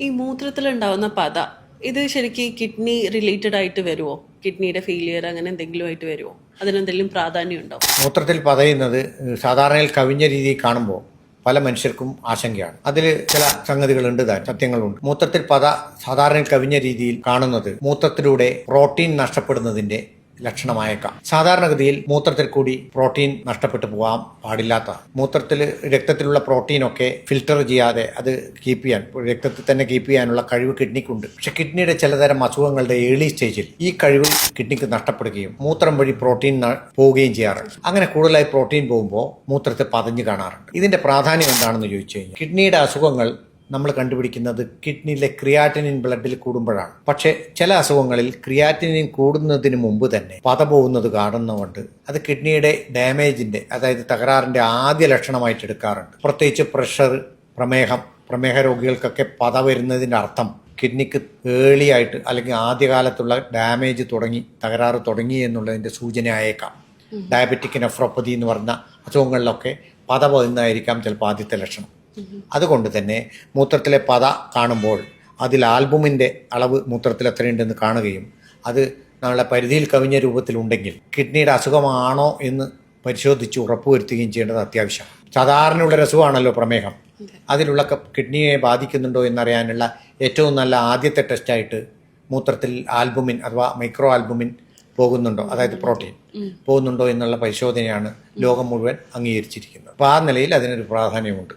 ഈ മൂത്രത്തിലുണ്ടാവുന്ന പത ഇത് ശരിക്കും കിഡ്നി റിലേറ്റഡ് ആയിട്ട് വരുമോ? കിഡ്നിയുടെ ഫെയിലിയർ അങ്ങനെ എന്തെങ്കിലും ആയിട്ട് വരുമോ? അതിനെന്തെങ്കിലും പ്രാധാന്യം ഉണ്ടോ? മൂത്രത്തിൽ പതയുന്നത് സാധാരണയിൽ കവിഞ്ഞ രീതിയിൽ കാണുമ്പോൾ പല മനുഷ്യർക്കും ആശങ്കയാണ്. അതിൽ ചില സംഗതികളുണ്ട്, സത്യങ്ങളുണ്ട്. മൂത്രത്തിൽ പത സാധാരണ കവിഞ്ഞ രീതിയിൽ കാണുന്നത് മൂത്രത്തിലൂടെ പ്രോട്ടീൻ നഷ്ടപ്പെടുന്നതിന്റെ ലക്ഷണമായേക്കാം. സാധാരണഗതിയിൽ മൂത്രത്തിൽ കൂടി പ്രോട്ടീൻ നഷ്ടപ്പെട്ടു പോകാൻ പാടില്ലാത്ത, മൂത്രത്തിൽ രക്തത്തിലുള്ള പ്രോട്ടീനൊക്കെ ഫിൽട്ടർ ചെയ്യാതെ അത് കീപ്പ് ചെയ്യാൻ, രക്തത്തിൽ തന്നെ കീപ്പ് ചെയ്യാനുള്ള കഴിവ് കിഡ്നിക്കുണ്ട്. പക്ഷെ കിഡ്നിയുടെ ചിലതരം അസുഖങ്ങളുടെ ഏർലി സ്റ്റേജിൽ ഈ കഴിവ് കിഡ്നിക്ക് നഷ്ടപ്പെടുകയും മൂത്രം വഴി പ്രോട്ടീൻ പോവുകയും ചെയ്യാറുണ്ട്. അങ്ങനെ കൂടുതലായി പ്രോട്ടീൻ പോകുമ്പോൾ മൂത്രത്തെ പതഞ്ഞു കാണാറുണ്ട്. ഇതിന്റെ പ്രാധാന്യം എന്താണെന്ന് ചോദിച്ചു കഴിഞ്ഞാൽ, കിഡ്നിയുടെ അസുഖങ്ങൾ നമ്മൾ കണ്ടുപിടിക്കുന്നത് കിഡ്നിയിലെ ക്രിയാറ്റിനിൻ ബ്ലഡിൽ കൂടുമ്പോഴാണ്. പക്ഷേ ചില അസുഖങ്ങളിൽ ക്രിയാറ്റിനിൻ കൂടുന്നതിന് മുമ്പ് തന്നെ പത പോകുന്നത് കാണുന്നതുകൊണ്ട് അത് കിഡ്നിയുടെ ഡാമേജിന്റെ, അതായത് തകരാറിന്റെ ആദ്യ ലക്ഷണമായിട്ട് എടുക്കാറുണ്ട്. പ്രത്യേകിച്ച് പ്രഷർ, പ്രമേഹ രോഗികൾക്കൊക്കെ പത വരുന്നതിന്റെ അർത്ഥം കിഡ്നിക്ക് ഏർലി ആയിട്ട് അല്ലെങ്കിൽ ആദ്യകാലത്തുള്ള ഡാമേജ് തകരാറ് തുടങ്ങി എന്നുള്ളതിന്റെ സൂചനയായേക്കാം. ഡയബറ്റിക് നെഫ്രോപ്പതി എന്ന് പറഞ്ഞ അസുഖങ്ങളിലൊക്കെ പത പോകുന്നതായിരിക്കാം ചിലപ്പോൾ ആദ്യത്തെ ലക്ഷണം. അതുകൊണ്ട് തന്നെ മൂത്രത്തിലെ പത കാണുമ്പോൾ അതിൽ ആൽബുമിൻ്റെ അളവ് മൂത്രത്തിൽ എത്രയുണ്ടെന്ന് കാണുകയും അത് നമ്മളെ പരിധിയിൽ കവിഞ്ഞ രൂപത്തിലുണ്ടെങ്കിൽ കിഡ്നിയുടെ അസുഖമാണോ എന്ന് പരിശോധിച്ച് ഉറപ്പുവരുത്തുകയും ചെയ്യേണ്ടത് അത്യാവശ്യമാണ്. സാധാരണയുള്ള അസുഖമാണല്ലോ പ്രമേഹം. അതിലുള്ള കിഡ്നിയെ ബാധിക്കുന്നുണ്ടോ എന്നറിയാനുള്ള ഏറ്റവും നല്ല ആദ്യത്തെ ടെസ്റ്റായിട്ട് മൂത്രത്തിൽ ആൽബുമിൻ അഥവാ മൈക്രോ ആൽബുമിൻ പോകുന്നുണ്ടോ, അതായത് പ്രോട്ടീൻ പോകുന്നുണ്ടോ എന്നുള്ള പരിശോധനയാണ് ലോകം മുഴുവൻ അംഗീകരിച്ചിരിക്കുന്നത്. അപ്പോൾ ആ നിലയിൽ അതിനൊരു പ്രാധാന്യമുണ്ട്.